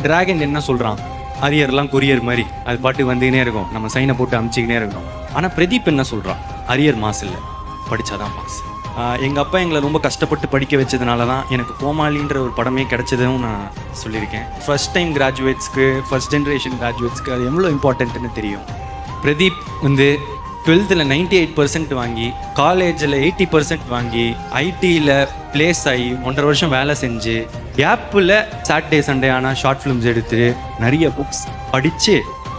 Dragon என்ன சொல்கிறான், அரியர்லாம் courier மாதிரி அது பாட்டு வந்துக்கினே இருக்கும், நம்ம சைனை போட்டு அமுச்சிக்கினே இருக்கணும். ஆனால் பிரதீப் என்ன சொல்கிறான், அரியர் மாஸ் இல்லை, படித்தாதான் மாஸ். எங்கள் அப்பா எங்களை ரொம்ப கஷ்டப்பட்டு படிக்க வச்சதுனால தான் எனக்கு கோமாளின்ற ஒரு படமே கிடைச்சதுன்னு நான் சொல்லியிருக்கேன். ஃபர்ஸ்ட் டைம் கிராஜுவேட்ஸ்க்கு, ஃபர்ஸ்ட் ஜென்ரேஷன் கிராஜுவேட்ஸ்க்கு அது எவ்வளோ இம்பார்ட்டன்ட்டுன்னு தெரியும். பிரதீப் வந்து 12th 98% வாங்கி, காலேஜில் 80% வாங்கி, ஐடியில் பிளேஸ் ஆகி 1.5 வருஷம் வேலை செஞ்சு, கேப்பில் சாட்டர்டே சண்டே ஆனால் ஷார்ட் ஃபிலிம்ஸ் எடுத்து நிறைய புக்ஸ் படித்து,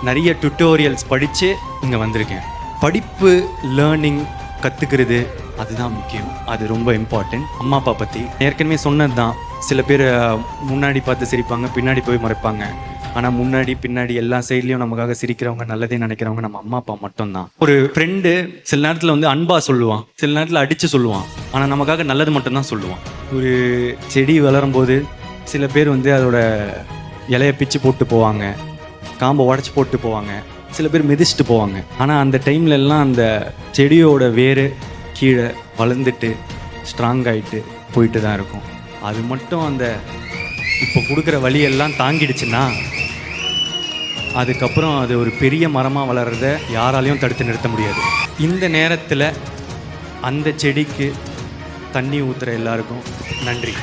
நிறைய டுட்டோரியல்ஸ் படித்து இங்கே வந்திருக்கேன். படிப்பு, லேர்னிங், கற்றுக்கிறது அதுதான் முக்கியம். அது ரொம்ப இம்பார்ட்டன்ட். அம்மா அப்பா பற்றி ஏற்கனவே சொன்னது தான். சில பேர் முன்னாடி பார்த்து சிரிப்பாங்க, பின்னாடி போய் மறைப்பாங்க. ஆனால் முன்னாடி பின்னாடி எல்லா சைட்லேயும் நமக்காக சிரிக்கிறவங்க, நல்லதே நினைக்கிறவங்க நம்ம அம்மா அப்பா மட்டும்தான். ஒரு ஃப்ரெண்டு சில நேரத்தில் வந்து அன்பா சொல்லுவான், சில நேரத்தில் அடித்து சொல்லுவான், ஆனால் நமக்காக நல்லது மட்டும்தான் சொல்லுவான். ஒரு செடி வளரும்போது சில பேர் வந்து அதோட இலையை பிச்சு போட்டு போவாங்க, காம்பை உடச்சி போட்டு போவாங்க, சில பேர் மிதிச்சுட்டு போவாங்க. ஆனால் அந்த டைம்லெல்லாம் அந்த செடியோட வேறு கீழே வளர்ந்துட்டு ஸ்ட்ராங் ஆகிட்டு போயிட்டு தான் இருக்கும். அது மட்டும் அந்த இப்போ கொடுக்குற வழியெல்லாம் தாங்கிடுச்சுன்னா அதுக்கப்புறம் அது ஒரு பெரிய மரமாக வளர்கிறத யாராலையும் தடுத்து நிறுத்த முடியாது. இந்த நேரத்தில் அந்த செடிக்கு தண்ணி ஊற்றுற எல்லாருக்கும் நன்றி.